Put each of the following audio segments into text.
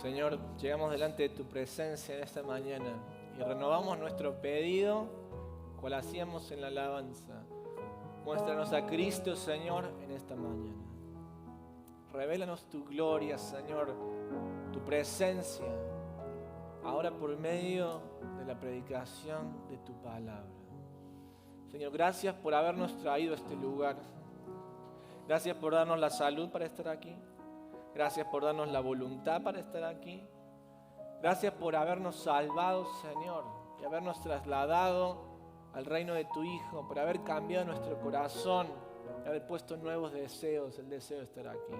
Señor, llegamos delante de tu presencia en esta mañana y renovamos nuestro pedido, cual hacíamos en la alabanza. Muéstranos a Cristo, Señor, en esta mañana. Revélanos tu gloria, Señor, tu presencia, ahora por medio de la predicación de tu palabra. Señor, gracias por habernos traído a este lugar. Gracias por darnos la salud para estar aquí. Gracias por darnos la voluntad para estar aquí. Gracias por habernos salvado, Señor, y habernos trasladado al reino de tu Hijo, por haber cambiado nuestro corazón, y haber puesto nuevos deseos, el deseo de estar aquí.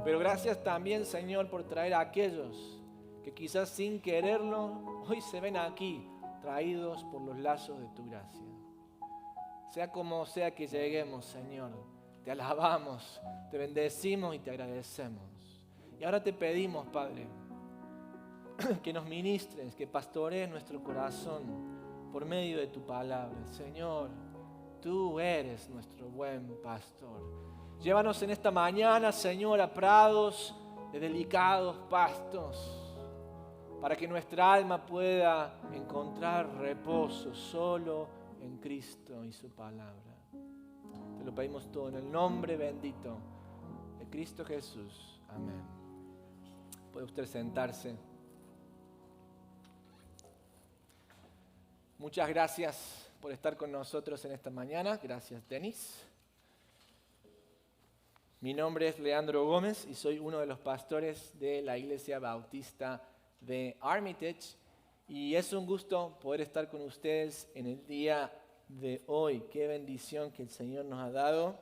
Pero gracias también, Señor, por traer a aquellos que quizás sin quererlo, hoy se ven aquí, traídos por los lazos de tu gracia. Sea como sea que lleguemos, Señor, te alabamos, te bendecimos y te agradecemos. Y ahora te pedimos, Padre, que nos ministres, que pastorees nuestro corazón por medio de tu palabra. Señor, tú eres nuestro buen pastor. Llévanos en esta mañana, Señor, a prados de delicados pastos, para que nuestra alma pueda encontrar reposo solo en Cristo y su palabra. Te lo pedimos todo en el nombre bendito de Cristo Jesús. Amén. Puede usted sentarse. Muchas gracias por estar con nosotros en esta mañana. Gracias, Denis. Mi nombre es Leandro Gómez y soy uno de los pastores de la Iglesia Bautista de Armitage. Y es un gusto poder estar con ustedes en el día de hoy. Qué bendición que el Señor nos ha dado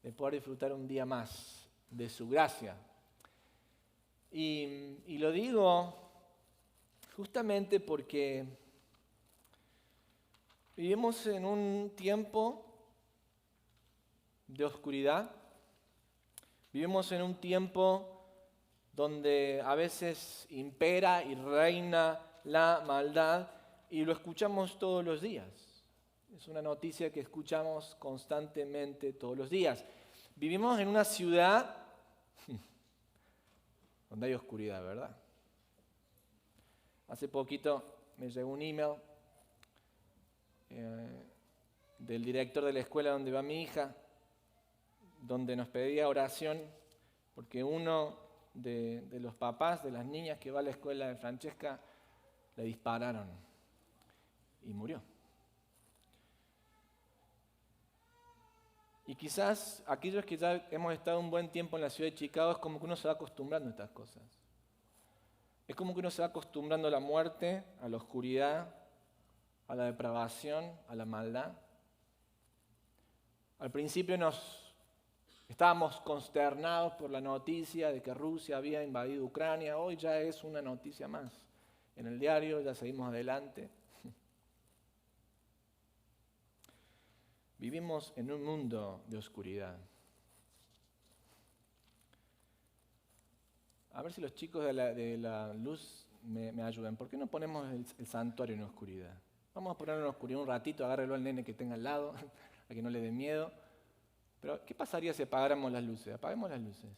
de poder disfrutar un día más de su gracia. Y lo digo justamente porque vivimos en un tiempo de oscuridad. Vivimos en un tiempo donde a veces impera y reina la maldad y lo escuchamos todos los días. Es una noticia que escuchamos constantemente todos los días. Vivimos en una ciudad donde hay oscuridad, ¿verdad? Hace poquito me llegó un email del director de la escuela donde va mi hija, donde nos pedía oración porque uno de los papás de las niñas que va a la escuela de Francesca le dispararon y murió. Y quizás aquellos que ya hemos estado un buen tiempo en la ciudad de Chicago, es como que uno se va acostumbrando a estas cosas. Es como que uno se va acostumbrando a la muerte, a la oscuridad, a la depravación, a la maldad. Al principio estábamos consternados por la noticia de que Rusia había invadido Ucrania. Hoy ya es una noticia más. En el diario ya seguimos adelante. Vivimos en un mundo de oscuridad. A ver si los chicos de la luz me ayudan. ¿Por qué no ponemos el santuario en oscuridad? Vamos a ponerlo en oscuridad un ratito, agárrelo al nene que tenga al lado, a que no le dé miedo. Pero, ¿qué pasaría si apagáramos las luces? Apaguemos las luces.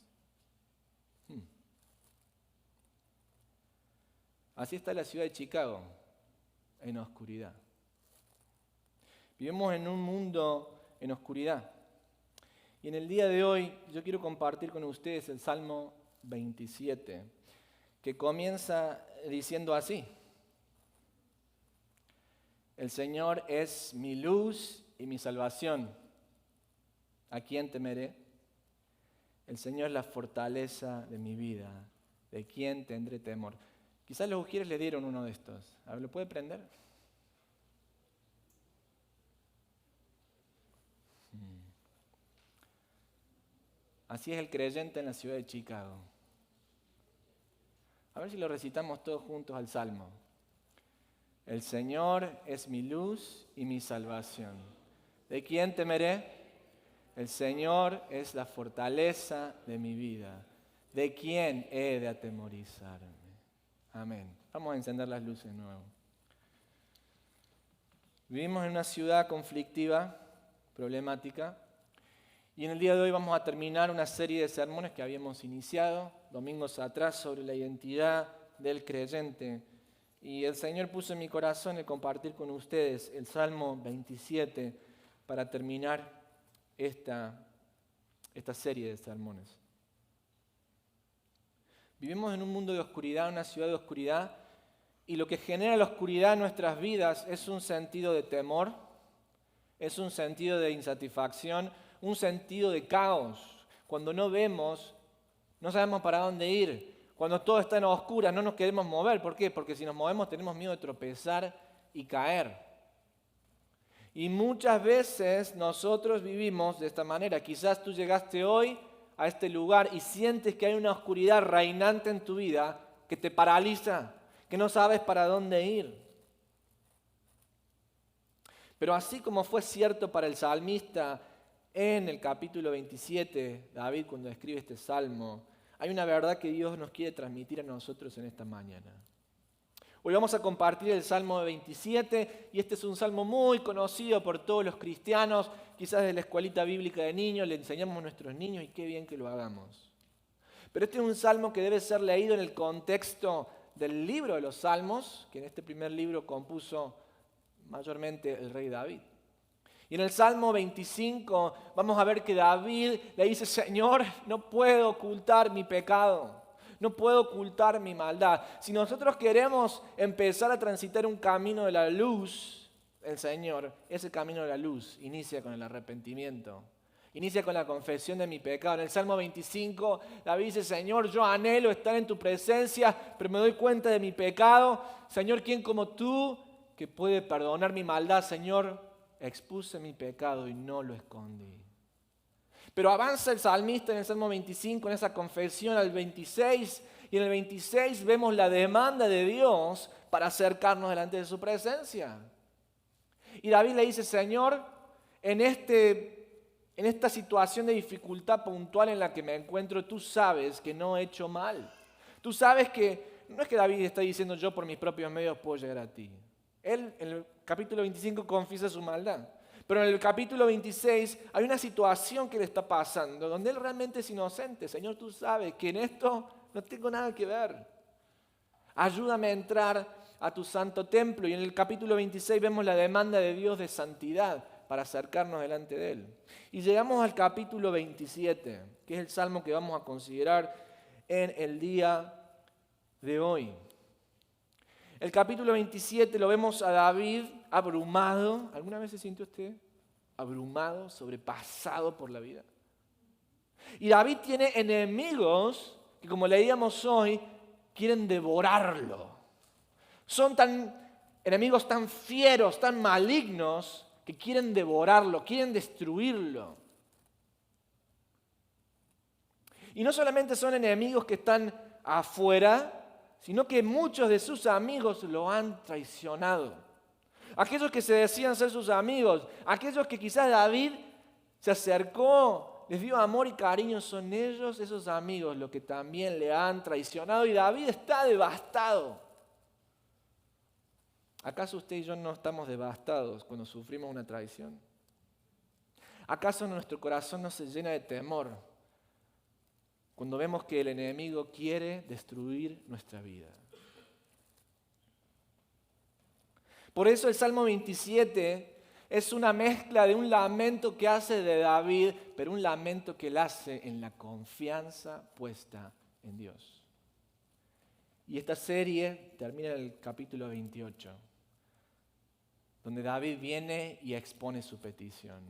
Así está la ciudad de Chicago, en oscuridad. Vivimos en un mundo en oscuridad. Y en el día de hoy yo quiero compartir con ustedes el Salmo 27, que comienza diciendo así: El Señor es mi luz y mi salvación. ¿A quién temeré? El Señor es la fortaleza de mi vida. ¿De quién tendré temor? Quizás los ujieres le dieron uno de estos. A ver, ¿lo puede prender? Así es el creyente en la ciudad de Chicago. A ver si lo recitamos todos juntos al Salmo. El Señor es mi luz y mi salvación. ¿De quién temeré? El Señor es la fortaleza de mi vida. ¿De quién he de atemorizarme? Amén. Vamos a encender las luces de nuevo. Vivimos en una ciudad conflictiva, problemática, Y en el día de hoy vamos a terminar una serie de sermones que habíamos iniciado domingos atrás sobre la identidad del creyente. Y el Señor puso en mi corazón el compartir con ustedes el Salmo 27 para terminar esta serie de sermones. Vivimos en un mundo de oscuridad, una ciudad de oscuridad, y lo que genera la oscuridad en nuestras vidas es un sentido de temor, es un sentido de insatisfacción, un sentido de caos. Cuando no vemos, no sabemos para dónde ir. Cuando todo está en oscuras, no nos queremos mover. ¿Por qué? Porque si nos movemos tenemos miedo de tropezar y caer. Y muchas veces nosotros vivimos de esta manera. Quizás tú llegaste hoy a este lugar y sientes que hay una oscuridad reinante en tu vida que te paraliza, que no sabes para dónde ir. Pero así como fue cierto para el salmista en el capítulo 27, David cuando escribe este salmo, hay una verdad que Dios nos quiere transmitir a nosotros en esta mañana. Hoy vamos a compartir el Salmo 27 y este es un salmo muy conocido por todos los cristianos, quizás de la escuelita bíblica de niños, le enseñamos a nuestros niños y qué bien que lo hagamos. Pero este es un salmo que debe ser leído en el contexto del libro de los salmos, que en este primer libro compuso mayormente el rey David. Y en el Salmo 25 vamos a ver que David le dice, Señor, no puedo ocultar mi pecado, no puedo ocultar mi maldad. Si nosotros queremos empezar a transitar un camino de la luz, el Señor, ese camino de la luz inicia con el arrepentimiento, inicia con la confesión de mi pecado. En el Salmo 25 David dice, Señor, yo anhelo estar en tu presencia, pero me doy cuenta de mi pecado. Señor, ¿quién como tú que puede perdonar mi maldad? Señor, expuse mi pecado y no lo escondí. Pero avanza el salmista en el Salmo 25, en esa confesión al 26, y en el 26 vemos la demanda de Dios para acercarnos delante de su presencia. Y David le dice, Señor, en esta situación de dificultad puntual en la que me encuentro, tú sabes que no he hecho mal. Tú sabes que, no es que David está diciendo yo por mis propios medios puedo llegar a ti. Él en el capítulo 25 confiesa su maldad. Pero en el capítulo 26 hay una situación que le está pasando donde él realmente es inocente. Señor, tú sabes que en esto no tengo nada que ver. Ayúdame a entrar a tu santo templo. Y en el capítulo 26 vemos la demanda de Dios de santidad para acercarnos delante de Él. Y llegamos al capítulo 27, que es el salmo que vamos a considerar en el día de hoy. El capítulo 27 lo vemos a David abrumado. ¿Alguna vez se sintió usted abrumado, sobrepasado por la vida? Y David tiene enemigos que, como leíamos hoy, quieren devorarlo. Son enemigos tan fieros, tan malignos, que quieren devorarlo, quieren destruirlo. Y no solamente son enemigos que están afuera, sino que muchos de sus amigos lo han traicionado. Aquellos que se decían ser sus amigos, aquellos que quizás David se acercó, les dio amor y cariño, son ellos, esos amigos, los que también le han traicionado. Y David está devastado. ¿Acaso usted y yo no estamos devastados cuando sufrimos una traición? ¿Acaso nuestro corazón no se llena de temor cuando vemos que el enemigo quiere destruir nuestra vida? Por eso el Salmo 27 es una mezcla de un lamento que hace de David, pero un lamento que él hace en la confianza puesta en Dios. Y esta serie termina en el capítulo 28, donde David viene y expone su petición.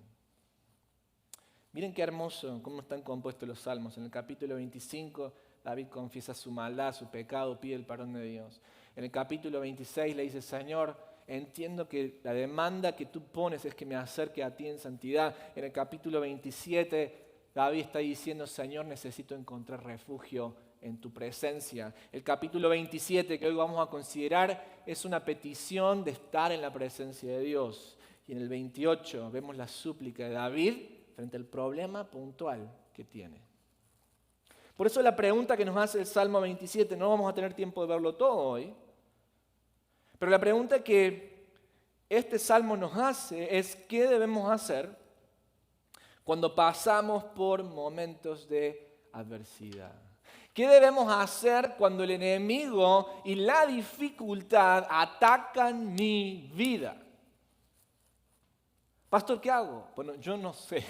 Miren qué hermoso cómo están compuestos los salmos. En el capítulo 25, David confiesa su maldad, su pecado, pide el perdón de Dios. En el capítulo 26 le dice, Señor, entiendo que la demanda que tú pones es que me acerque a ti en santidad. En el capítulo 27, David está diciendo, Señor, necesito encontrar refugio en tu presencia. El capítulo 27 que hoy vamos a considerar es una petición de estar en la presencia de Dios. Y en el 28 vemos la súplica de David frente al problema puntual que tiene. Por eso la pregunta que nos hace el Salmo 27, no vamos a tener tiempo de verlo todo hoy, pero la pregunta que este Salmo nos hace es ¿qué debemos hacer cuando pasamos por momentos de adversidad? ¿Qué debemos hacer cuando el enemigo y la dificultad atacan mi vida? Pastor, ¿qué hago? Bueno, yo no sé,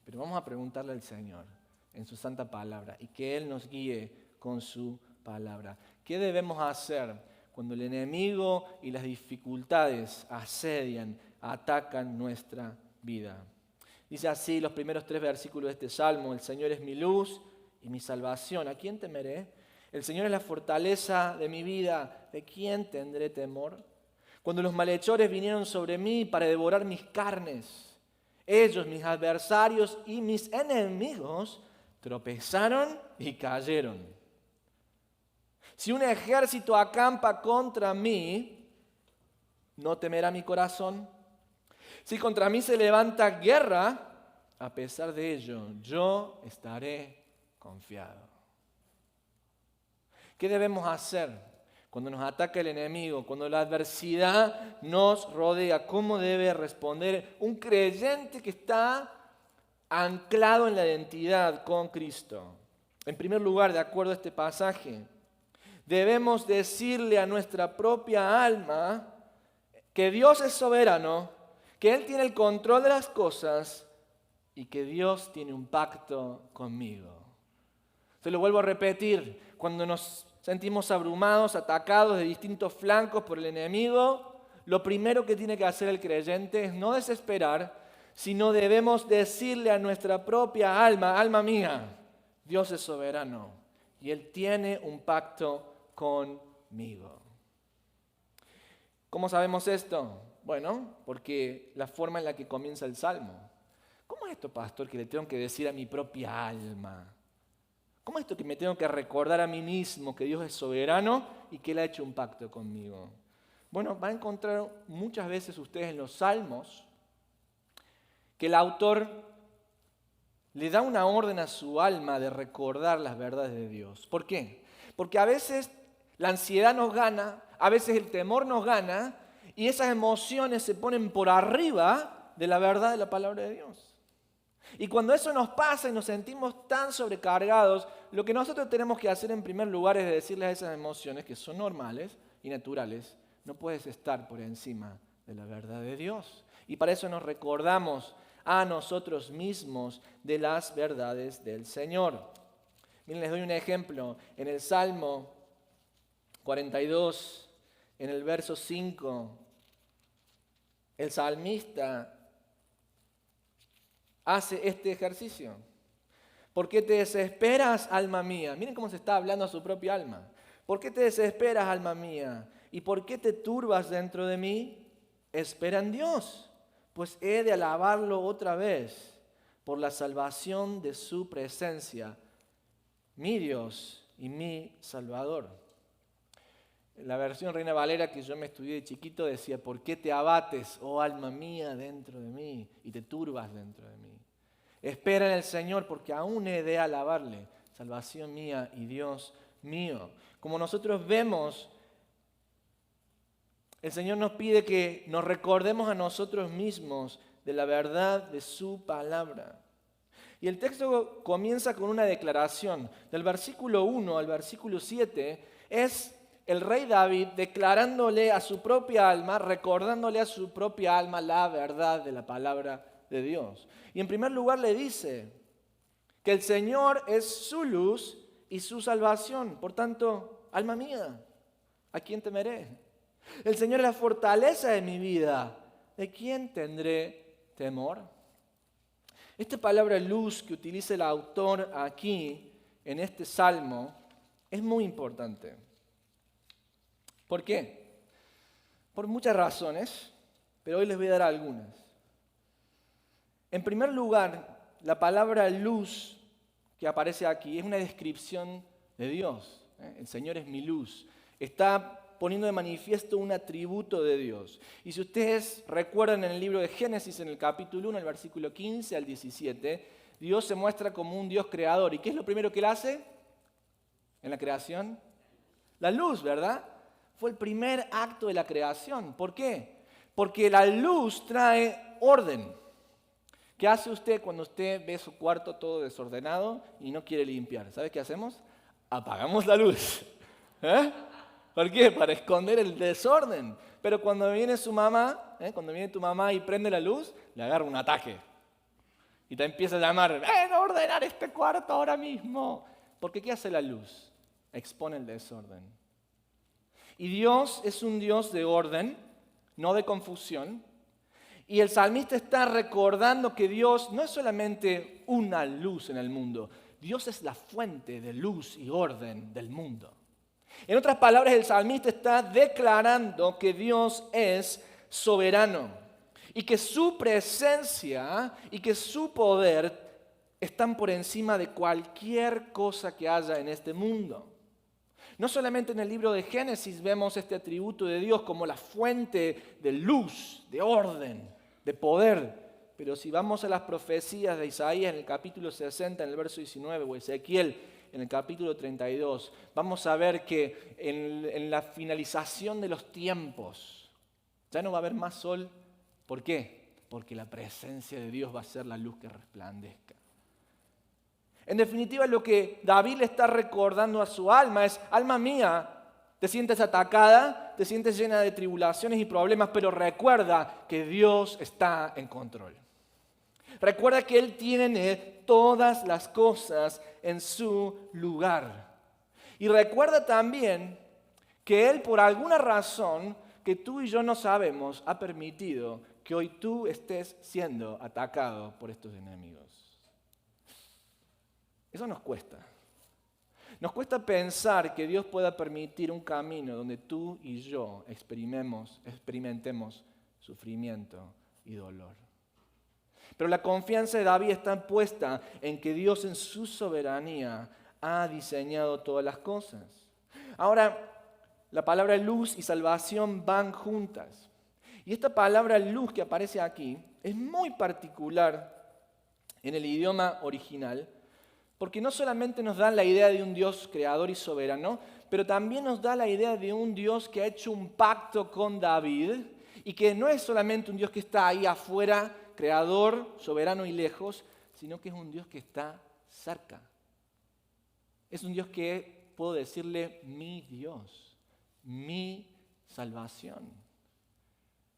pero vamos a preguntarle al Señor en su santa palabra y que Él nos guíe con su palabra. ¿Qué debemos hacer cuando el enemigo y las dificultades asedian, atacan nuestra vida? Dice así los primeros 3 versículos de este salmo: el Señor es mi luz y mi salvación, ¿a quién temeré? El Señor es la fortaleza de mi vida, ¿de quién tendré temor? Cuando los malhechores vinieron sobre mí para devorar mis carnes, ellos, mis adversarios y mis enemigos, tropezaron y cayeron. Si un ejército acampa contra mí, ¿no temerá mi corazón? Si contra mí se levanta guerra, a pesar de ello, yo estaré confiado. ¿Qué debemos hacer cuando nos ataca el enemigo, cuando la adversidad nos rodea? ¿Cómo debe responder un creyente que está anclado en la identidad con Cristo? En primer lugar, de acuerdo a este pasaje, debemos decirle a nuestra propia alma que Dios es soberano, que Él tiene el control de las cosas y que Dios tiene un pacto conmigo. Se lo vuelvo a repetir: cuando nos sentimos abrumados, atacados de distintos flancos por el enemigo, lo primero que tiene que hacer el creyente es no desesperar, sino debemos decirle a nuestra propia alma: alma mía, Dios es soberano y Él tiene un pacto conmigo. ¿Cómo sabemos esto? Bueno, porque la forma en la que comienza el Salmo. ¿Cómo es esto, pastor, que le tengo que decir a mi propia alma? ¿Cómo es esto que me tengo que recordar a mí mismo que Dios es soberano y que Él ha hecho un pacto conmigo? Bueno, van a encontrar muchas veces ustedes en los Salmos que el autor le da una orden a su alma de recordar las verdades de Dios. ¿Por qué? Porque a veces la ansiedad nos gana, a veces el temor nos gana y esas emociones se ponen por arriba de la verdad de la palabra de Dios. Y cuando eso nos pasa y nos sentimos tan sobrecargados, lo que nosotros tenemos que hacer en primer lugar es decirles a esas emociones, que son normales y naturales: no puedes estar por encima de la verdad de Dios. Y para eso nos recordamos a nosotros mismos de las verdades del Señor. Miren, les doy un ejemplo. En el Salmo 42, en el verso 5, el salmista hace este ejercicio. ¿Por qué te desesperas, alma mía? Miren cómo se está hablando a su propia alma. ¿Por qué te desesperas, alma mía? ¿Y por qué te turbas dentro de mí? Espera en Dios, pues he de alabarlo otra vez por la salvación de su presencia, mi Dios y mi Salvador. La versión Reina Valera que yo me estudié de chiquito decía: ¿por qué te abates, oh alma mía, dentro de mí, y te turbas dentro de mí? Espera en el Señor, porque aún he de alabarle, salvación mía y Dios mío. Como nosotros vemos, el Señor nos pide que nos recordemos a nosotros mismos de la verdad de su palabra. Y el texto comienza con una declaración. Del versículo 1 al versículo 7 es el rey David declarándole a su propia alma, recordándole a su propia alma la verdad de la palabra de Dios. Y en primer lugar le dice que el Señor es su luz y su salvación. Por tanto, alma mía, ¿a quién temeré? El Señor es la fortaleza de mi vida, ¿de quién tendré temor? Esta palabra luz que utiliza el autor aquí en este salmo es muy importante. ¿Por qué? Por muchas razones, pero hoy les voy a dar algunas. En primer lugar, la palabra luz que aparece aquí es una descripción de Dios. El Señor es mi luz. Está poniendo de manifiesto un atributo de Dios. Y si ustedes recuerdan en el libro de Génesis, en el capítulo 1, el versículo 15 al 17, Dios se muestra como un Dios creador. ¿Y qué es lo primero que Él hace en la creación? La luz, ¿verdad? Fue el primer acto de la creación. ¿Por qué? Porque la luz trae orden. ¿Qué hace usted cuando usted ve su cuarto todo desordenado y no quiere limpiar? ¿Sabe qué hacemos? Apagamos la luz. ¿Eh? ¿Por qué? Para esconder el desorden. Pero cuando viene su mamá, cuando viene tu mamá y prende la luz, le agarra un ataque. Y te empieza a llamar, ven a ordenar este cuarto ahora mismo. Porque ¿qué hace la luz? Expone el desorden. Y Dios es un Dios de orden, no de confusión. Y el salmista está recordando que Dios no es solamente una luz en el mundo. Dios es la fuente de luz y orden del mundo. En otras palabras, el salmista está declarando que Dios es soberano y que su presencia y que su poder están por encima de cualquier cosa que haya en este mundo. No solamente en el libro de Génesis vemos este atributo de Dios como la fuente de luz, de orden, de poder. Pero si vamos a las profecías de Isaías en el capítulo 60, en el verso 19, o Ezequiel en el capítulo 32, vamos a ver que en la finalización de los tiempos ya no va a haber más sol. ¿Por qué? Porque la presencia de Dios va a ser la luz que resplandezca. En definitiva, lo que David le está recordando a su alma es, alma mía, te sientes atacada, te sientes llena de tribulaciones y problemas, pero recuerda que Dios está en control. Recuerda que Él tiene todas las cosas en su lugar. Y recuerda también que Él, por alguna razón que tú y yo no sabemos, ha permitido que hoy tú estés siendo atacado por estos enemigos. Eso nos cuesta. Nos cuesta pensar que Dios pueda permitir un camino donde tú y yo experimentemos sufrimiento y dolor. Pero la confianza de David está puesta en que Dios en su soberanía ha diseñado todas las cosas. Ahora, la palabra luz y salvación van juntas. Y esta palabra luz que aparece aquí es muy particular en el idioma original, porque no solamente nos da la idea de un Dios creador y soberano, pero también nos da la idea de un Dios que ha hecho un pacto con David y que no es solamente un Dios que está ahí afuera, creador, soberano y lejos, sino que es un Dios que está cerca. Es un Dios que puedo decirle mi Dios, mi salvación.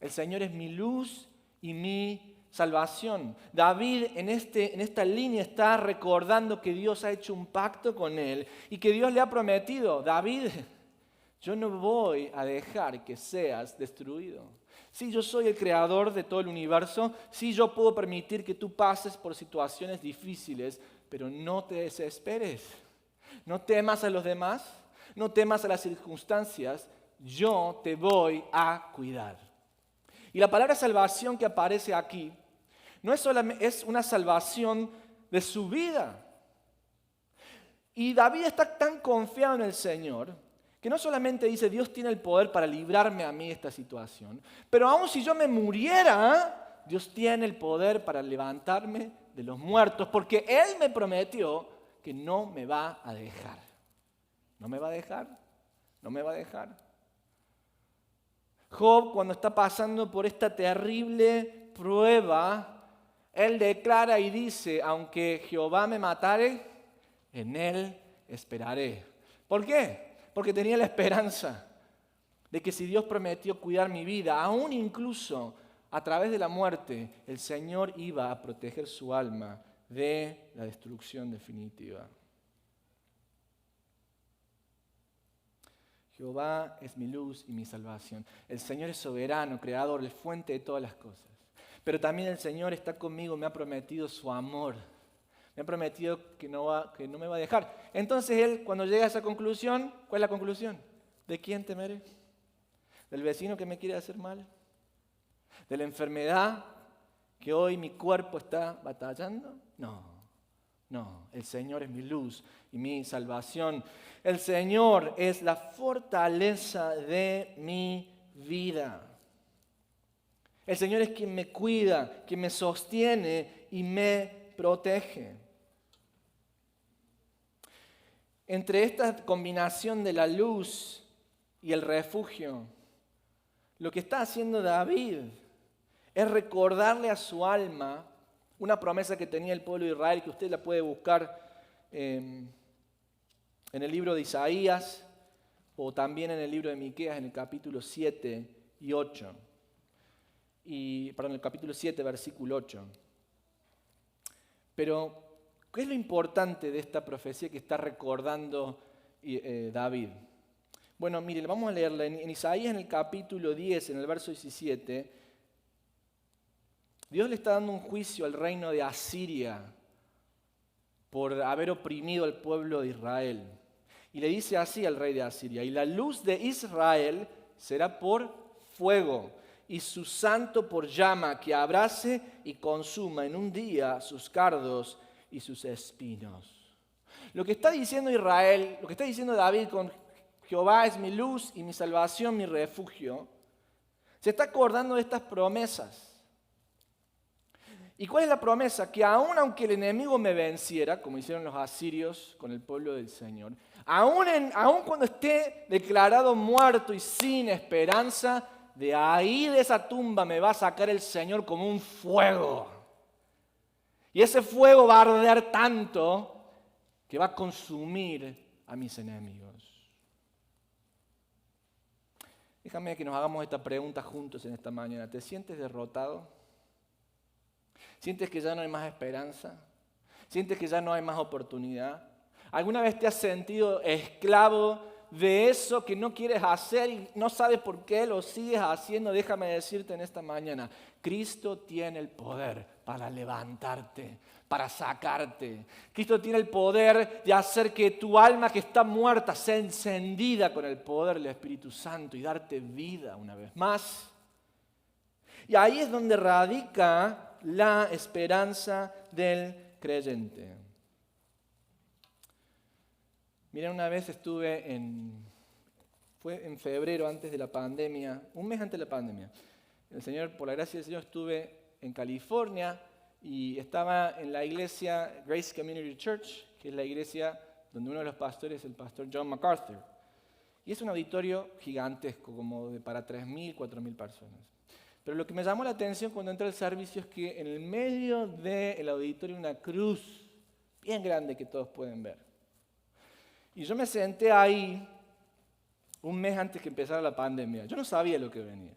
El Señor es mi luz y mi salvación. David en esta línea está recordando que Dios ha hecho un pacto con él y que Dios le ha prometido, David, yo no voy a dejar que seas destruido. Sí, yo soy el creador de todo el universo, sí, yo puedo permitir que tú pases por situaciones difíciles, pero no te desesperes, no temas a los demás, no temas a las circunstancias, yo te voy a cuidar. Y la palabra salvación que aparece aquí no es solamente, es una salvación de su vida. Y David está tan confiado en el Señor que no solamente dice Dios tiene el poder para librarme a mí de esta situación, pero aun si yo me muriera, Dios tiene el poder para levantarme de los muertos, porque Él me prometió que no me va a dejar. ¿No me va a dejar? ¿No me va a dejar? Job, cuando está pasando por esta terrible prueba, él declara y dice, aunque Jehová me matare, en él esperaré. ¿Por qué? Porque tenía la esperanza de que si Dios prometió cuidar mi vida, aún incluso a través de la muerte, el Señor iba a proteger su alma de la destrucción definitiva. Jehová es mi luz y mi salvación. El Señor es soberano, creador, es fuente de todas las cosas. Pero también el Señor está conmigo, me ha prometido su amor. Me ha prometido que no me va a dejar. Entonces él, cuando llega a esa conclusión, ¿cuál es la conclusión? ¿De quién temeré? ¿Del vecino que me quiere hacer mal? ¿De la enfermedad que hoy mi cuerpo está batallando? No, el Señor es mi luz y mi salvación. El Señor es la fortaleza de mi vida. El Señor es quien me cuida, quien me sostiene y me protege. Entre esta combinación de la luz y el refugio, lo que está haciendo David es recordarle a su alma una promesa que tenía el pueblo de Israel, que usted la puede buscar en el libro de Isaías o también en el libro de Miqueas, en el capítulo 7 y 8. El capítulo 7, versículo 8. Pero, ¿qué es lo importante de esta profecía que está recordando David? Bueno, mire, vamos a leerla en Isaías, en el capítulo 10, en el verso 17. Dios le está dando un juicio al reino de Asiria por haber oprimido al pueblo de Israel. Y le dice así al rey de Asiria: y la luz de Israel será por fuego, y su santo por llama, que abrace y consuma en un día sus cardos y sus espinos. Lo que está diciendo Israel, lo que está diciendo David con Jehová es mi luz y mi salvación, mi refugio, se está acordando de estas promesas. ¿Y cuál es la promesa? Que aun aunque el enemigo me venciera, como hicieron los asirios con el pueblo del Señor, aun cuando esté declarado muerto y sin esperanza, de ahí de esa tumba me va a sacar el Señor como un fuego. Y ese fuego va a arder tanto que va a consumir a mis enemigos. Déjame que nos hagamos esta pregunta juntos en esta mañana. ¿Te sientes derrotado? ¿Sientes que ya no hay más esperanza? ¿Sientes que ya no hay más oportunidad? ¿Alguna vez te has sentido esclavo de eso que no quieres hacer y no sabes por qué lo sigues haciendo? Déjame decirte en esta mañana, Cristo tiene el poder para levantarte, para sacarte. Cristo tiene el poder de hacer que tu alma que está muerta sea encendida con el poder del Espíritu Santo y darte vida una vez más. Y ahí es donde radica la esperanza del creyente. Miren, una vez fue en febrero antes de la pandemia, un mes antes de la pandemia. El Señor, por la gracia del Señor, estuve en California y estaba en la iglesia Grace Community Church, que es la iglesia donde uno de los pastores es el pastor John MacArthur. Y es un auditorio gigantesco, como para 3.000, 4.000 personas. Pero lo que me llamó la atención cuando entré al servicio es que en el medio del auditorio hay una cruz bien grande que todos pueden ver. Y yo me senté ahí un mes antes que empezara la pandemia. Yo no sabía lo que venía.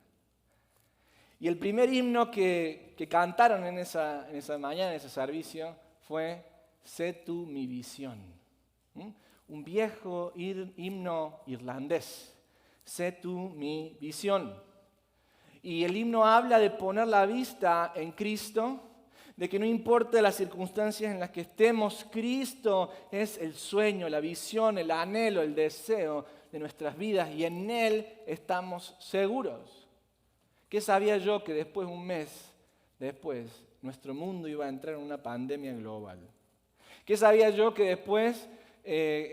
Y el primer himno que cantaron en esa mañana, en ese servicio, fue Sé tú mi visión. Un viejo himno irlandés. Sé tú mi visión. Y el himno habla de poner la vista en Cristo, de que no importa las circunstancias en las que estemos, Cristo es el sueño, la visión, el anhelo, el deseo de nuestras vidas y en Él estamos seguros. ¿Qué sabía yo? Que después, un mes después, nuestro mundo iba a entrar en una pandemia global. ¿Qué sabía yo? Que después,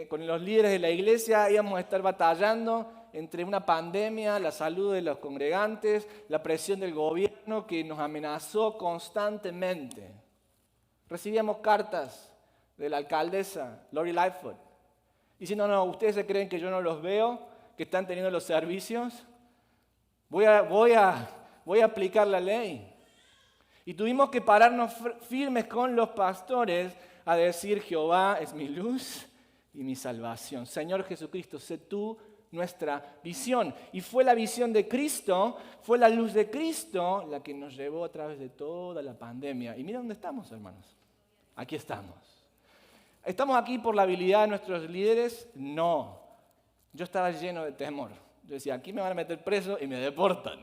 con los líderes de la iglesia, íbamos a estar batallando entre una pandemia, la salud de los congregantes, la presión del gobierno que nos amenazó constantemente. Recibíamos cartas de la alcaldesa, Lori Lightfoot, diciendo: no, ustedes se creen que yo no los veo, que están teniendo los servicios. Voy a aplicar la ley. Y tuvimos que pararnos firmes con los pastores a decir: Jehová es mi luz y mi salvación. Señor Jesucristo, sé tú nuestra visión. Y fue la visión de Cristo, fue la luz de Cristo la que nos llevó a través de toda la pandemia. Y mira dónde estamos, hermanos. Aquí estamos. ¿Estamos aquí por la habilidad de nuestros líderes? No. Yo estaba lleno de temor. Yo decía: aquí me van a meter preso y me deportan.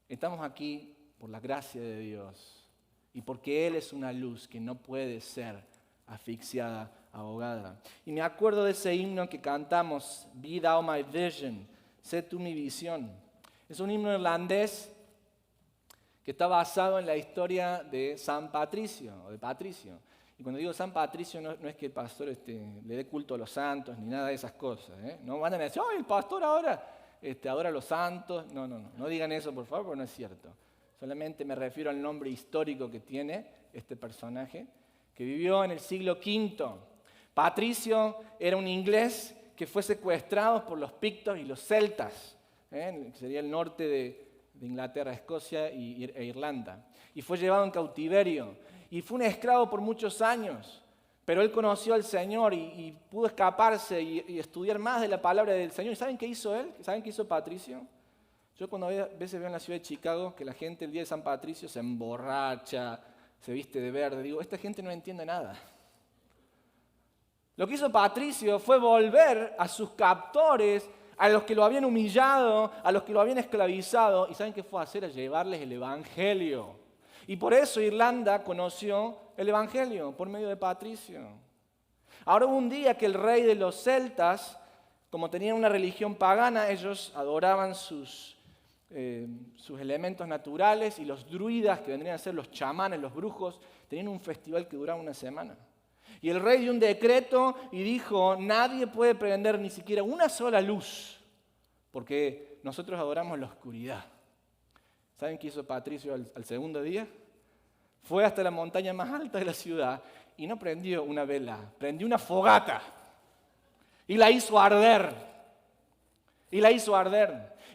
Estamos aquí por la gracia de Dios y porque Él es una luz que no puede ser asfixiada, ahogada. Y me acuerdo de ese himno que cantamos, Be Thou My Vision, sé tú mi visión. Es un himno irlandés que está basado en la historia de San Patricio, o de Patricio. Y cuando digo San Patricio, no es que el pastor le dé culto a los santos, ni nada de esas cosas. No van a decir: ¡oh, el pastor ahora adora a los santos! No digan eso, por favor, porque no es cierto. Solamente me refiero al nombre histórico que tiene este personaje, que vivió en el siglo V. Patricio era un inglés que fue secuestrado por los pictos y los celtas, que sería el norte de Inglaterra, Escocia e Irlanda. y fue llevado en cautiverio y fue un esclavo por muchos años. Pero él conoció al Señor y pudo escaparse y estudiar más de la palabra del Señor. ¿Y saben qué hizo él? ¿Saben qué hizo Patricio? Yo cuando a veces veo en la ciudad de Chicago que la gente el día de San Patricio se emborracha, se viste de verde, digo, esta gente no entiende nada. Lo que hizo Patricio fue volver a sus captores, a los que lo habían humillado, a los que lo habían esclavizado. ¿Y saben qué fue a hacer? A llevarles el Evangelio. Y por eso Irlanda conoció el Evangelio, por medio de Patricio. Ahora hubo un día que el rey de los celtas, como tenían una religión pagana, ellos adoraban sus elementos naturales, y los druidas, que vendrían a ser los chamanes, los brujos, tenían un festival que duraba una semana. Y el rey dio un decreto y dijo, nadie puede prender ni siquiera una sola luz, porque nosotros adoramos la oscuridad. ¿Saben qué hizo Patricio al segundo día? Fue hasta la montaña más alta de la ciudad y no prendió una vela, prendió una fogata y la hizo arder.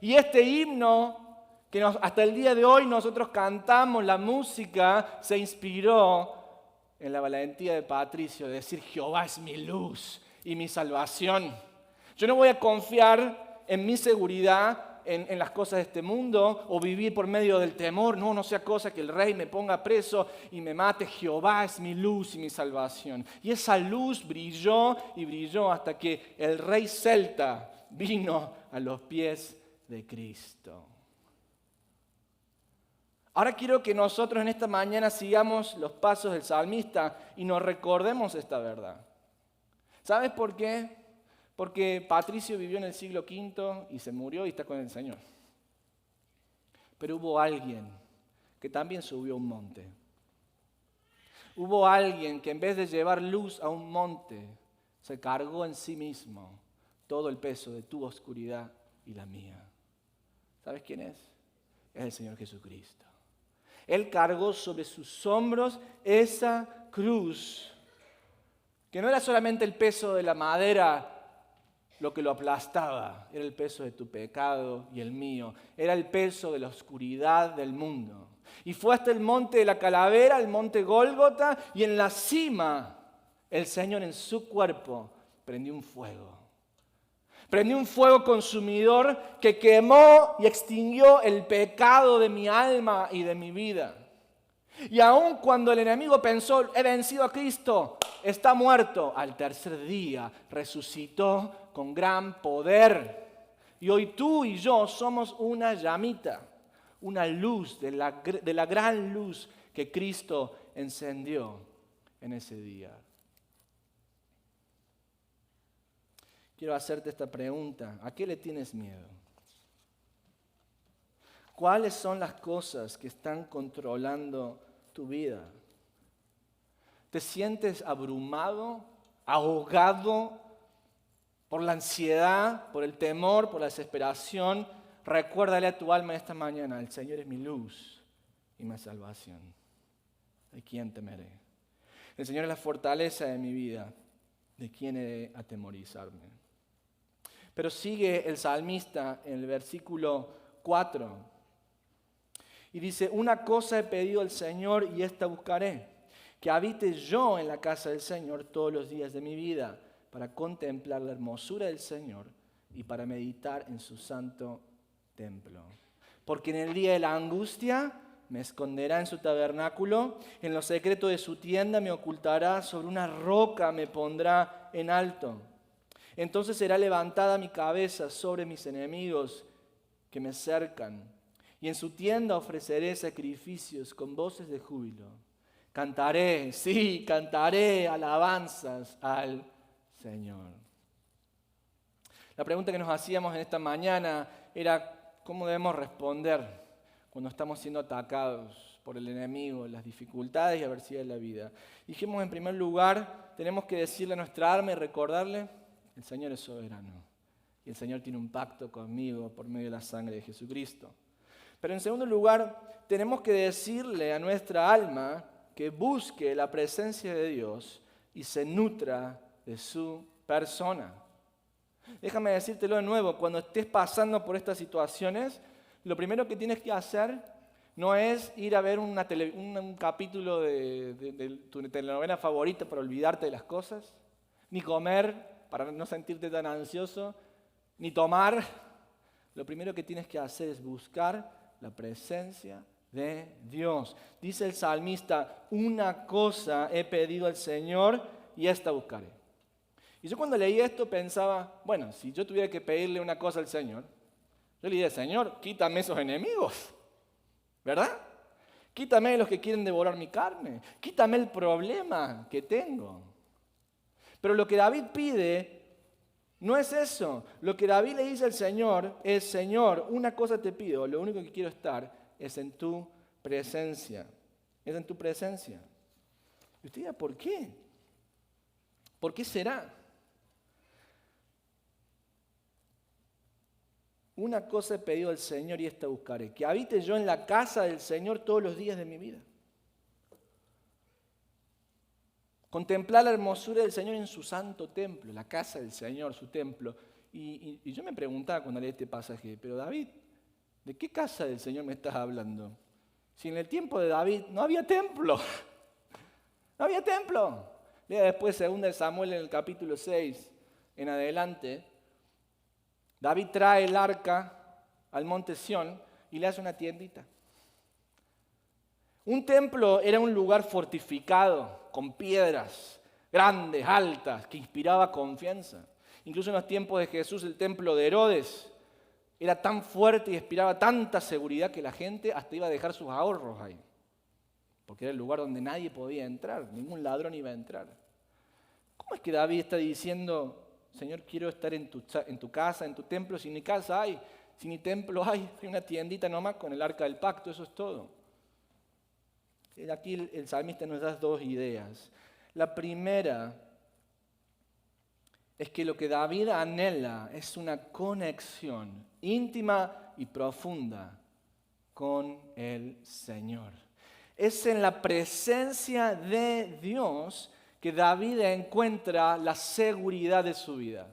Y este himno que hasta el día de hoy nosotros cantamos, la música se inspiró en la valentía de Patricio de decir, Jehová es mi luz y mi salvación. Yo no voy a confiar en mi seguridad, en las cosas de este mundo, o vivir por medio del temor. No sea cosa que el rey me ponga preso y me mate. Jehová es mi luz y mi salvación. Y esa luz brilló y brilló hasta que el rey celta vino a los pies de Cristo. Ahora quiero que nosotros en esta mañana sigamos los pasos del salmista y nos recordemos esta verdad. ¿Sabes por qué? Porque Patricio vivió en el siglo V y se murió y está con el Señor. Pero hubo alguien que también subió a un monte. Hubo alguien que en vez de llevar luz a un monte, se cargó en sí mismo todo el peso de tu oscuridad y la mía. ¿Sabes quién es? Es el Señor Jesucristo. Él cargó sobre sus hombros esa cruz, que no era solamente el peso de la madera lo que lo aplastaba, era el peso de tu pecado y el mío, era el peso de la oscuridad del mundo. Y fue hasta el monte de la calavera, el monte Gólgota, y en la cima el Señor en su cuerpo prendió un fuego. Prendió un fuego consumidor que quemó y extinguió el pecado de mi alma y de mi vida. Y aun cuando el enemigo pensó, he vencido a Cristo, está muerto, al tercer día resucitó con gran poder. Y hoy tú y yo somos una llamita, una luz de la gran luz que Cristo encendió en ese día. Quiero hacerte esta pregunta. ¿A qué le tienes miedo? ¿Cuáles son las cosas que están controlando tu vida? ¿Te sientes abrumado, ahogado por la ansiedad, por el temor, por la desesperación? Recuérdale a tu alma esta mañana, el Señor es mi luz y mi salvación. ¿De quién temeré? El Señor es la fortaleza de mi vida. ¿De quién he de atemorizarme? Pero sigue el salmista en el versículo 4 y dice, una cosa he pedido al Señor y esta buscaré, que habite yo en la casa del Señor todos los días de mi vida, para contemplar la hermosura del Señor y para meditar en su santo templo. Porque en el día de la angustia me esconderá en su tabernáculo, en lo secreto de su tienda me ocultará, sobre una roca me pondrá en alto. Entonces será levantada mi cabeza sobre mis enemigos que me cercan, y en su tienda ofreceré sacrificios con voces de júbilo. Cantaré, sí, cantaré alabanzas al Señor. La pregunta que nos hacíamos en esta mañana era, ¿cómo debemos responder cuando estamos siendo atacados por el enemigo, las dificultades y adversidades de la vida? Dijimos, en primer lugar, tenemos que decirle a nuestra alma y recordarle, el Señor es soberano y el Señor tiene un pacto conmigo por medio de la sangre de Jesucristo. Pero en segundo lugar, tenemos que decirle a nuestra alma que busque la presencia de Dios y se nutra de su persona. Déjame decírtelo de nuevo, cuando estés pasando por estas situaciones, lo primero que tienes que hacer No es ir a ver un capítulo de tu telenovela favorita para olvidarte de las cosas, ni comer para no sentirte tan ansioso, ni tomar. Lo primero que tienes que hacer es buscar la presencia de Dios. Dice el salmista, una cosa he pedido al Señor y esta buscaré. Y yo cuando leí esto pensaba, bueno, si yo tuviera que pedirle una cosa al Señor, yo le diría, Señor, quítame esos enemigos, ¿verdad? Quítame los que quieren devorar mi carne, quítame el problema que tengo. Pero lo que David pide no es eso. Lo que David le dice al Señor es, Señor, una cosa te pido, lo único que quiero estar es en tu presencia. Es en tu presencia. Y usted dirá, ¿por qué? ¿Por qué será? Una cosa he pedido al Señor y esta buscaré, que habite yo en la casa del Señor todos los días de mi vida. Contemplar la hermosura del Señor en su santo templo, la casa del Señor, su templo. Y yo me preguntaba cuando leí este pasaje, pero David, ¿de qué casa del Señor me estás hablando? Si en el tiempo de David no había templo. No había templo. Lea después 2 Samuel en el capítulo 6 en adelante. David trae el arca al monte Sión y le hace una tiendita. Un templo era un lugar fortificado, con piedras grandes, altas, que inspiraba confianza. Incluso en los tiempos de Jesús, el templo de Herodes era tan fuerte y inspiraba tanta seguridad que la gente hasta iba a dejar sus ahorros ahí. Porque era el lugar donde nadie podía entrar, ningún ladrón iba a entrar. ¿Cómo es que David está diciendo, Señor, quiero estar en tu casa, en tu templo? Si ni casa hay, si ni templo hay una tiendita nomás con el arca del pacto, eso es todo. Aquí el salmista nos da dos ideas. La primera es que lo que David anhela es una conexión íntima y profunda con el Señor. Es en la presencia de Dios que David encuentra la seguridad de su vida.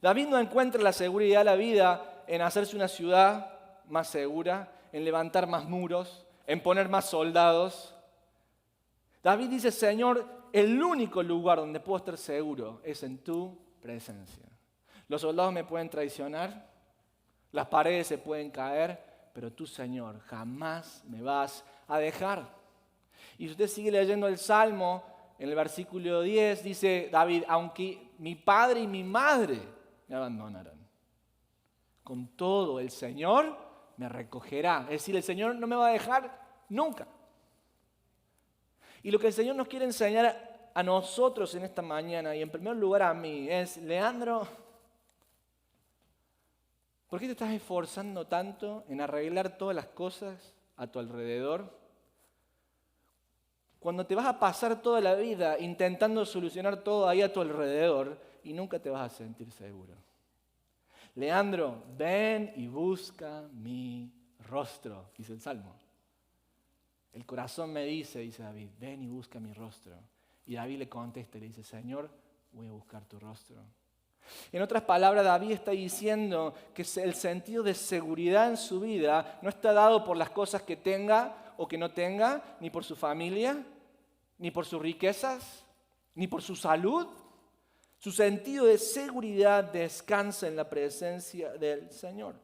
David no encuentra la seguridad de la vida en hacerse una ciudad más segura, en levantar más muros, en poner más soldados. David dice, Señor, el único lugar donde puedo estar seguro es en tu presencia. Los soldados me pueden traicionar, las paredes se pueden caer, pero tú, Señor, jamás me vas a dejar. Y si usted sigue leyendo el Salmo, en el versículo 10 dice David, aunque mi padre y mi madre me abandonarán, con todo el Señor me recogerá. Es decir, el Señor no me va a dejar nunca. Y lo que el Señor nos quiere enseñar a nosotros en esta mañana, y en primer lugar a mí, es, Leandro, ¿por qué te estás esforzando tanto en arreglar todas las cosas a tu alrededor? Cuando te vas a pasar toda la vida intentando solucionar todo ahí a tu alrededor y nunca te vas a sentir seguro. Leandro, ven y busca mi rostro, dice el Salmo. El corazón me dice David, ven y busca mi rostro. Y David le contesta y le dice, Señor, voy a buscar tu rostro. En otras palabras, David está diciendo que el sentido de seguridad en su vida no está dado por las cosas que tenga o que no tenga, ni por su familia, ni por sus riquezas, ni por su salud. Su sentido de seguridad descansa en la presencia del Señor.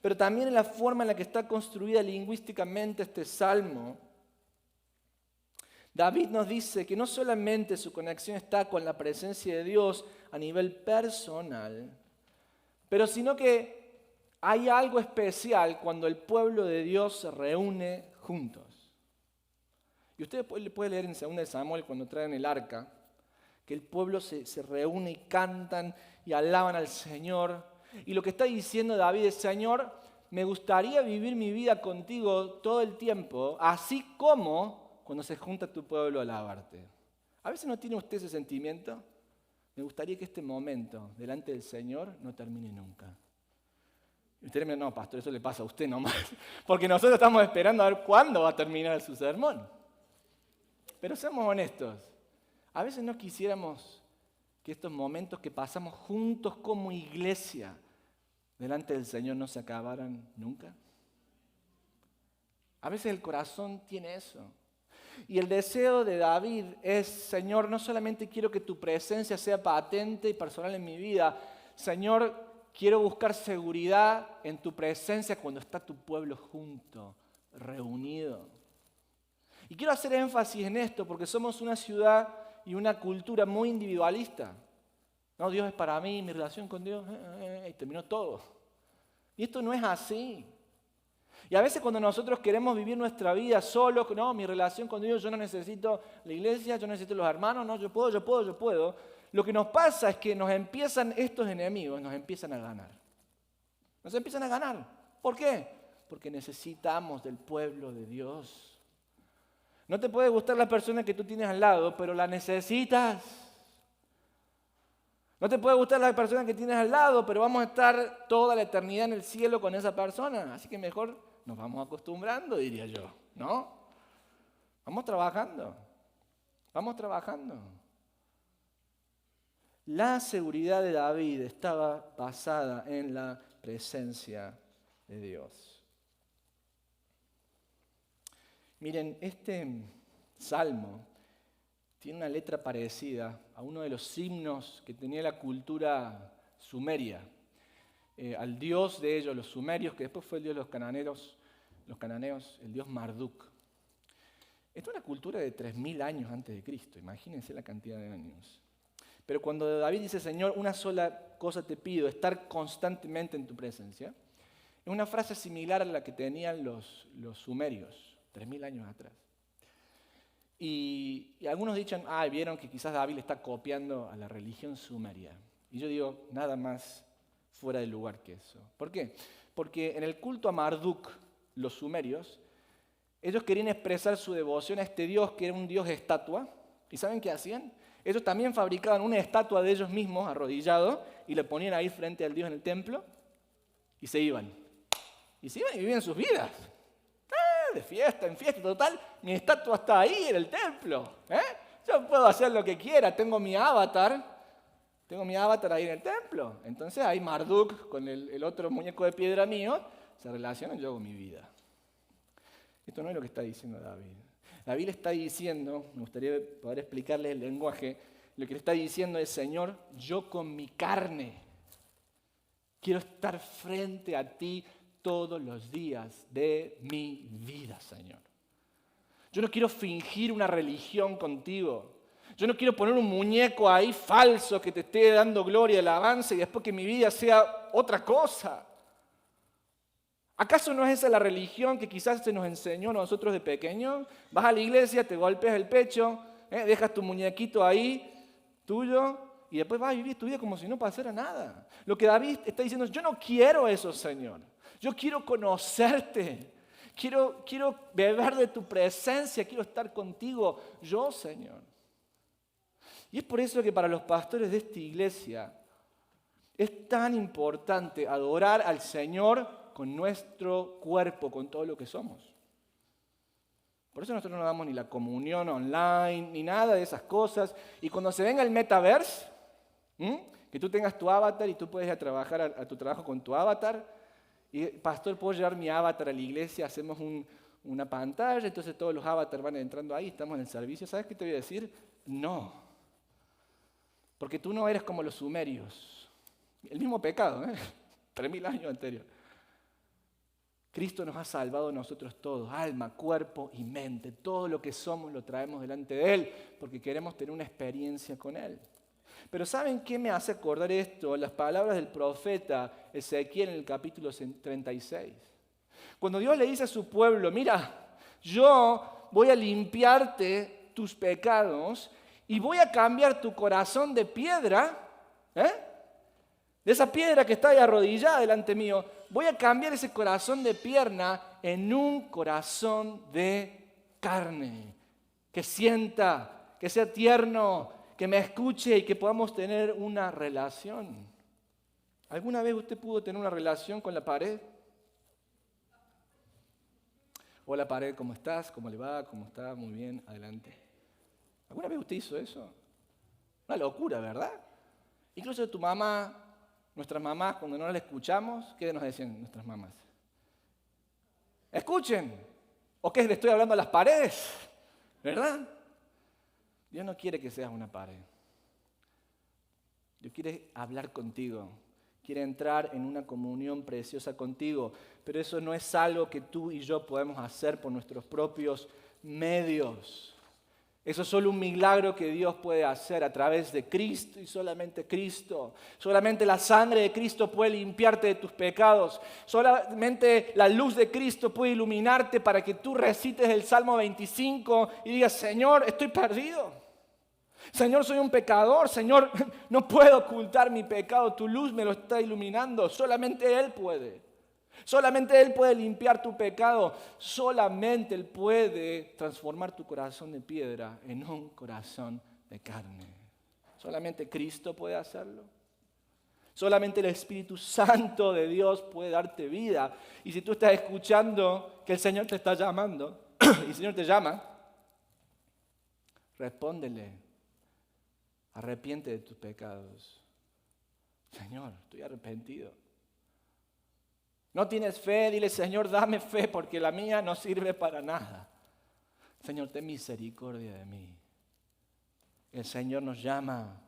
Pero también en la forma en la que está construida lingüísticamente este salmo. David nos dice que no solamente su conexión está con la presencia de Dios a nivel personal, pero sino que hay algo especial cuando el pueblo de Dios se reúne juntos. Y usted puede leer en 2 Samuel cuando traen el arca, que el pueblo se reúne y cantan y alaban al Señor. Y lo que está diciendo David es, Señor, me gustaría vivir mi vida contigo todo el tiempo, así como cuando se junta tu pueblo a alabarte. ¿A veces no tiene usted ese sentimiento? Me gustaría que este momento delante del Señor no termine nunca. Y usted me dice, no, pastor, eso le pasa a usted nomás, porque nosotros estamos esperando a ver cuándo va a terminar su sermón. Pero seamos honestos. A veces no quisiéramos que estos momentos que pasamos juntos como iglesia delante del Señor no se acabaran nunca. A veces el corazón tiene eso. Y el deseo de David es, Señor, no solamente quiero que tu presencia sea patente y personal en mi vida, Señor, quiero buscar seguridad en tu presencia cuando está tu pueblo junto, reunido. Y quiero hacer énfasis en esto porque somos una ciudad y una cultura muy individualista. No, Dios es para mí, mi relación con Dios, y terminó todo. Y esto no es así. Y a veces cuando nosotros queremos vivir nuestra vida solos, no, mi relación con Dios, yo no necesito la iglesia, yo no necesito los hermanos, no, yo puedo. Lo que nos pasa es que nos empiezan estos enemigos, nos empiezan a ganar. Nos empiezan a ganar. ¿Por qué? Porque necesitamos del pueblo de Dios. No te puede gustar la persona que tú tienes al lado, pero la necesitas. No te puede gustar la persona que tienes al lado, pero vamos a estar toda la eternidad en el cielo con esa persona. Así que mejor nos vamos acostumbrando, diría yo, ¿no? Vamos trabajando. La seguridad de David estaba basada en la presencia de Dios. Miren, este salmo tiene una letra parecida a uno de los himnos que tenía la cultura sumeria, al dios de ellos, los sumerios, que después fue el dios de los cananeos, el dios Marduk. Esta es una cultura de 3.000 años antes de Cristo, imagínense la cantidad de años. Pero cuando David dice, Señor, una sola cosa te pido, estar constantemente en tu presencia, es una frase similar a la que tenían los sumerios, 3.000 años atrás. Y algunos dicen, vieron que quizás David le está copiando a la religión sumeria. Y yo digo, nada más fuera de lugar que eso. ¿Por qué? Porque en el culto a Marduk, los sumerios, ellos querían expresar su devoción a este dios que era un dios estatua. ¿Y saben qué hacían? Ellos también fabricaban una estatua de ellos mismos arrodillado y le ponían ahí frente al dios en el templo y se iban. Y se iban y vivían sus vidas. De fiesta en fiesta, total, mi estatua está ahí en el templo. Yo puedo hacer lo que quiera, tengo mi avatar ahí en el templo. Entonces ahí Marduk con el otro muñeco de piedra mío se relacionan, yo hago mi vida. Esto no es lo que está diciendo David. David le está diciendo, me gustaría poder explicarle el lenguaje, lo que le está diciendo es, Señor, yo con mi carne quiero estar frente a ti todos los días de mi vida, Señor. Yo no quiero fingir una religión contigo. Yo no quiero poner un muñeco ahí falso que te esté dando gloria y alabanza y después que mi vida sea otra cosa. ¿Acaso no es esa la religión que quizás se nos enseñó a nosotros de pequeños? Vas a la iglesia, te golpeas el pecho, dejas tu muñequito ahí, tuyo, y después vas a vivir tu vida como si no pasara nada. Lo que David está diciendo es, yo no quiero eso, Señor. Yo quiero conocerte, quiero beber de tu presencia, quiero estar contigo, yo, Señor. Y es por eso que para los pastores de esta iglesia es tan importante adorar al Señor con nuestro cuerpo, con todo lo que somos. Por eso nosotros no damos ni la comunión online, ni nada de esas cosas. Y cuando se venga el metaverse, que tú tengas tu avatar y tú puedes ir a trabajar a tu trabajo con tu avatar, y pastor, ¿puedo llevar mi avatar a la iglesia? Hacemos una pantalla, entonces todos los avatars van entrando ahí, estamos en el servicio. ¿Sabes qué te voy a decir? No. Porque tú no eres como los sumerios. El mismo pecado, 3.000 años anterior. Cristo nos ha salvado a nosotros todos, alma, cuerpo y mente. Todo lo que somos lo traemos delante de Él porque queremos tener una experiencia con Él. Pero ¿saben qué me hace acordar esto? Las palabras del profeta Ezequiel en el capítulo 36. Cuando Dios le dice a su pueblo, mira, yo voy a limpiarte tus pecados y voy a cambiar tu corazón de piedra, de esa piedra que está ahí arrodillada delante mío, voy a cambiar ese corazón de pierna en un corazón de carne, que sienta, que sea tierno, que me escuche y que podamos tener una relación. ¿Alguna vez usted pudo tener una relación con la pared? Hola pared, ¿cómo estás? ¿Cómo le va? ¿Cómo está? Muy bien, adelante. ¿Alguna vez usted hizo eso? Una locura, ¿verdad? Incluso tu mamá, nuestras mamás, cuando no la escuchamos, ¿qué nos decían nuestras mamás? Escuchen, ¿O qué? ¿Le estoy hablando a las paredes? ¿Verdad? Dios no quiere que seas una pared. Dios quiere hablar contigo. Quiere entrar en una comunión preciosa contigo. Pero eso no es algo que tú y yo podemos hacer por nuestros propios medios. Eso es solo un milagro que Dios puede hacer a través de Cristo y solamente Cristo. Solamente la sangre de Cristo puede limpiarte de tus pecados. Solamente la luz de Cristo puede iluminarte para que tú recites el Salmo 25 y digas, Señor, estoy perdido. Señor, soy un pecador. Señor, no puedo ocultar mi pecado. Tu luz me lo está iluminando. Solamente Él puede. Solamente Él puede limpiar tu pecado. Solamente Él puede transformar tu corazón de piedra en un corazón de carne. Solamente Cristo puede hacerlo. Solamente el Espíritu Santo de Dios puede darte vida. Y si tú estás escuchando que el Señor te está llamando, y el Señor te llama, respóndele. Arrepiente de tus pecados. Señor, estoy arrepentido. No tienes fe, dile, Señor, dame fe porque la mía no sirve para nada. Señor, ten misericordia de mí. El Señor nos llama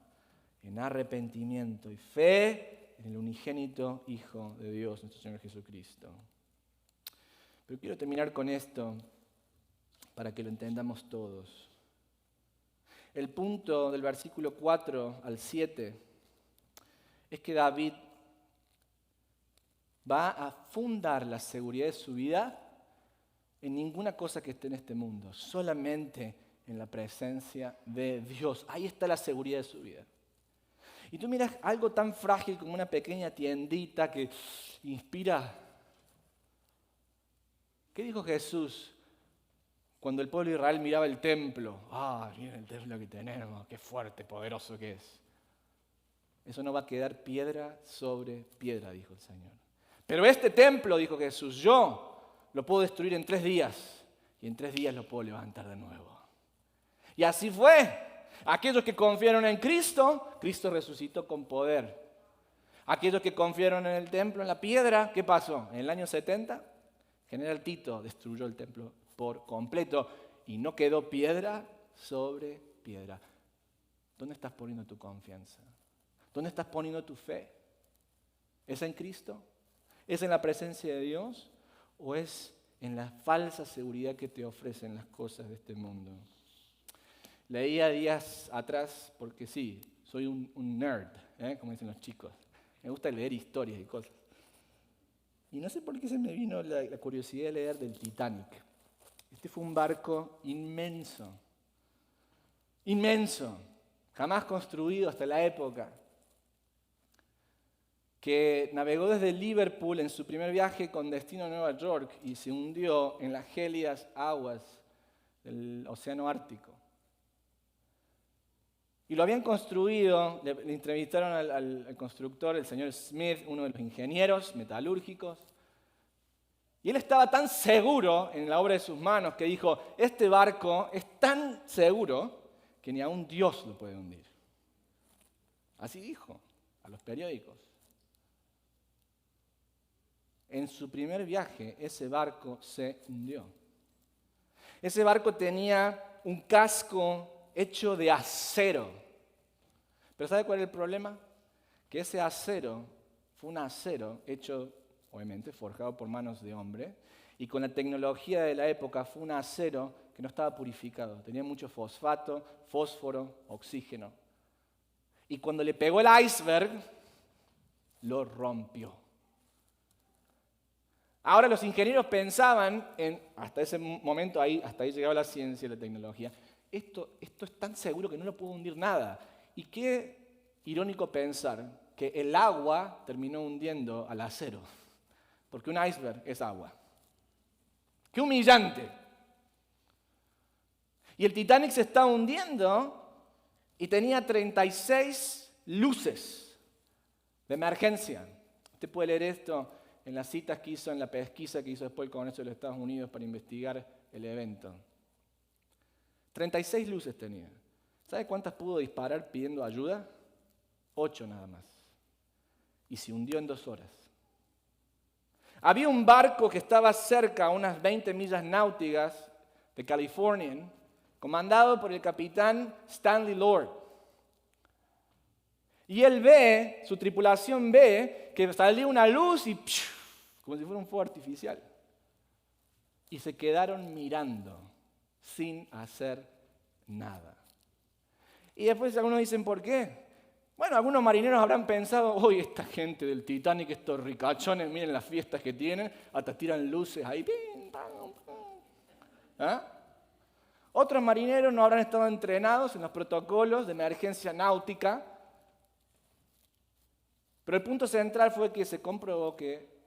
en arrepentimiento y fe en el unigénito Hijo de Dios, nuestro Señor Jesucristo. Pero quiero terminar con esto para que lo entendamos todos. El punto del versículo 4 al 7 es que David va a fundar la seguridad de su vida en ninguna cosa que esté en este mundo, solamente en la presencia de Dios. Ahí está la seguridad de su vida. Y tú miras algo tan frágil como una pequeña tiendita que inspira. ¿Qué dijo Jesús cuando el pueblo de Israel miraba el templo? Miren el templo que tenemos, qué fuerte, poderoso que es. Eso no va a quedar piedra sobre piedra, dijo el Señor. Pero este templo, dijo Jesús, yo lo puedo destruir en 3 días y en 3 días lo puedo levantar de nuevo. Y así fue. Aquellos que confiaron en Cristo, Cristo resucitó con poder. Aquellos que confiaron en el templo, en la piedra, ¿qué pasó? En el año 70, General Tito destruyó el templo por completo y no quedó piedra sobre piedra. ¿Dónde estás poniendo tu confianza? ¿Dónde estás poniendo tu fe? ¿Es en Cristo? ¿Es en la presencia de Dios? ¿O es en la falsa seguridad que te ofrecen las cosas de este mundo? Leía días atrás, porque sí, soy un nerd, como dicen los chicos. Me gusta leer historias y cosas. Y no sé por qué se me vino la curiosidad de leer del Titanic. Este fue un barco inmenso, inmenso, jamás construido hasta la época, que navegó desde Liverpool en su primer viaje con destino a Nueva York y se hundió en las gélidas aguas del Océano Ártico. Y lo habían construido, le entrevistaron al constructor, el señor Smith, uno de los ingenieros metalúrgicos, y él estaba tan seguro en la obra de sus manos que dijo, este barco es tan seguro que ni aun Dios lo puede hundir. Así dijo a los periódicos. En su primer viaje, ese barco se hundió. Ese barco tenía un casco hecho de acero. ¿Pero sabe cuál es el problema? Que ese acero fue un acero hecho, obviamente, forjado por manos de hombre, y con la tecnología de la época fue un acero que no estaba purificado. Tenía mucho fosfato, fósforo, oxígeno. Y cuando le pegó el iceberg, lo rompió. Ahora los ingenieros pensaban, hasta ese momento, hasta ahí llegaba la ciencia y la tecnología, esto es tan seguro que no lo puede hundir nada. Y qué irónico pensar que el agua terminó hundiendo al acero, porque un iceberg es agua. ¡Qué humillante! Y el Titanic se está hundiendo y tenía 36 luces de emergencia. Usted puede leer esto en las citas que hizo, en la pesquisa que hizo después el Congreso de los Estados Unidos para investigar el evento. 36 luces tenía. ¿Sabe cuántas pudo disparar pidiendo ayuda? 8 nada más. Y se hundió en 2 horas. Había un barco que estaba cerca, a unas 20 millas náuticas de California, comandado por el capitán Stanley Lord. Y él ve, su tripulación ve, que salía una luz y como si fuera un fuego artificial. Y se quedaron mirando, sin hacer nada. Y después algunos dicen, ¿por qué? Bueno, algunos marineros habrán pensado, hoy esta gente del Titanic, estos ricachones, miren las fiestas que tienen, hasta tiran luces ahí. ¡Pim, pam, pam! ¿Ah? Otros marineros no habrán estado entrenados en los protocolos de emergencia náutica, pero el punto central fue que se comprobó que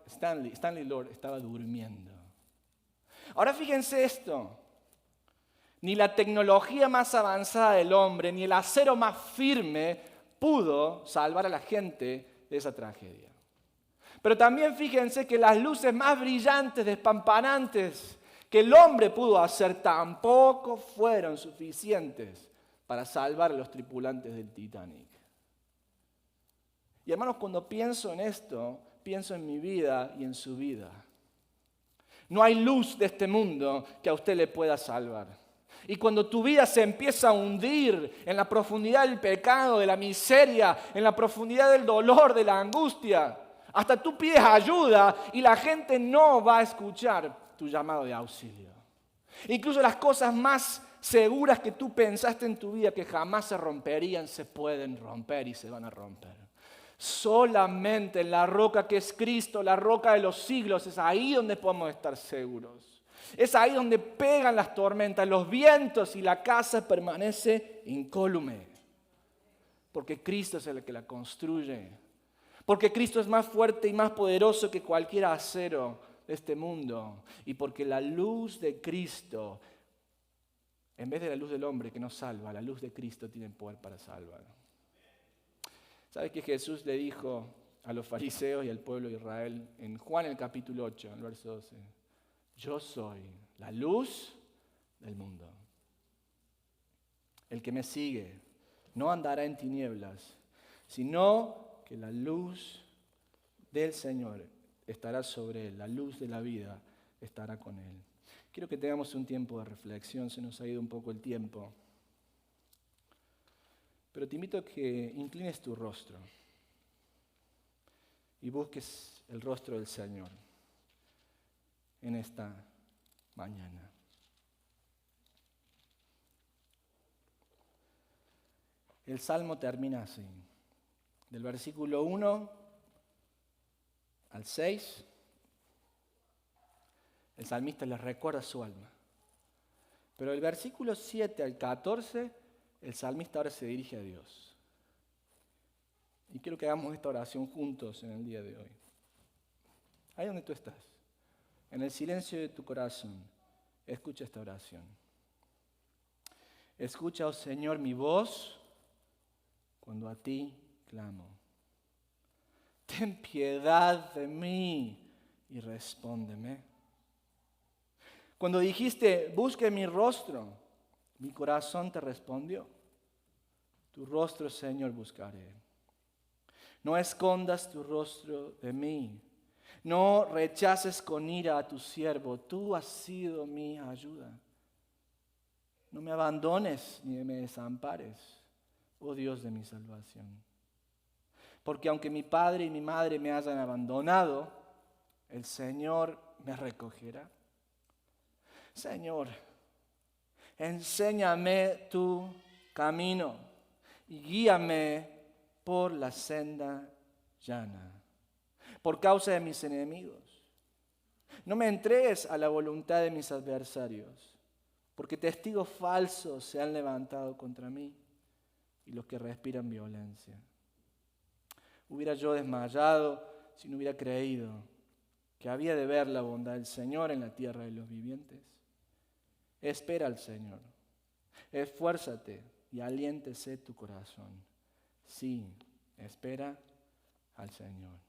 Stanley Lord estaba durmiendo. Ahora fíjense esto. Ni la tecnología más avanzada del hombre, ni el acero más firme pudo salvar a la gente de esa tragedia. Pero también fíjense que las luces más brillantes, despampanantes que el hombre pudo hacer tampoco fueron suficientes para salvar a los tripulantes del Titanic. Y hermanos, cuando pienso en esto, pienso en mi vida y en su vida. No hay luz de este mundo que a usted le pueda salvar. Y cuando tu vida se empieza a hundir en la profundidad del pecado, de la miseria, en la profundidad del dolor, de la angustia, hasta tú pides ayuda y la gente no va a escuchar tu llamado de auxilio. Incluso las cosas más seguras que tú pensaste en tu vida que jamás se romperían, se pueden romper y se van a romper. Solamente en la roca que es Cristo, la roca de los siglos, es ahí donde podemos estar seguros. Es ahí donde pegan las tormentas, los vientos y la casa permanece incólume. Porque Cristo es el que la construye. Porque Cristo es más fuerte y más poderoso que cualquier acero de este mundo. Y porque la luz de Cristo, en vez de la luz del hombre que nos salva, la luz de Cristo tiene poder para salvar. ¿Sabes qué Jesús le dijo a los fariseos y al pueblo de Israel en Juan el capítulo 8, el verso 12? Yo soy la luz del mundo. El que me sigue no andará en tinieblas, sino que la luz del Señor estará sobre él, la luz de la vida estará con él. Quiero que tengamos un tiempo de reflexión, se nos ha ido un poco el tiempo. Pero te invito a que inclines tu rostro y busques el rostro del Señor en esta mañana. El Salmo termina así, del versículo 1 al 6, el salmista les recuerda su alma. Pero del versículo 7 al 14, el salmista ahora se dirige a Dios. Y quiero que hagamos esta oración juntos en el día de hoy. Ahí donde tú estás. En el silencio de tu corazón, escucha esta oración. Escucha, oh Señor, mi voz cuando a ti clamo. Ten piedad de mí y respóndeme. Cuando dijiste, busque mi rostro, mi corazón te respondió. Tu rostro, Señor, buscaré. No escondas tu rostro de mí. No rechaces con ira a tu siervo, tú has sido mi ayuda. No me abandones ni me desampares, oh Dios de mi salvación. Porque aunque mi padre y mi madre me hayan abandonado, el Señor me recogerá. Señor, enséñame tu camino y guíame por la senda llana. Por causa de mis enemigos. No me entregues a la voluntad de mis adversarios, porque testigos falsos se han levantado contra mí y los que respiran violencia. Hubiera yo desmayado si no hubiera creído que había de ver la bondad del Señor en la tierra de los vivientes. Espera al Señor, esfuérzate y aliéntese tu corazón. Sí, espera al Señor.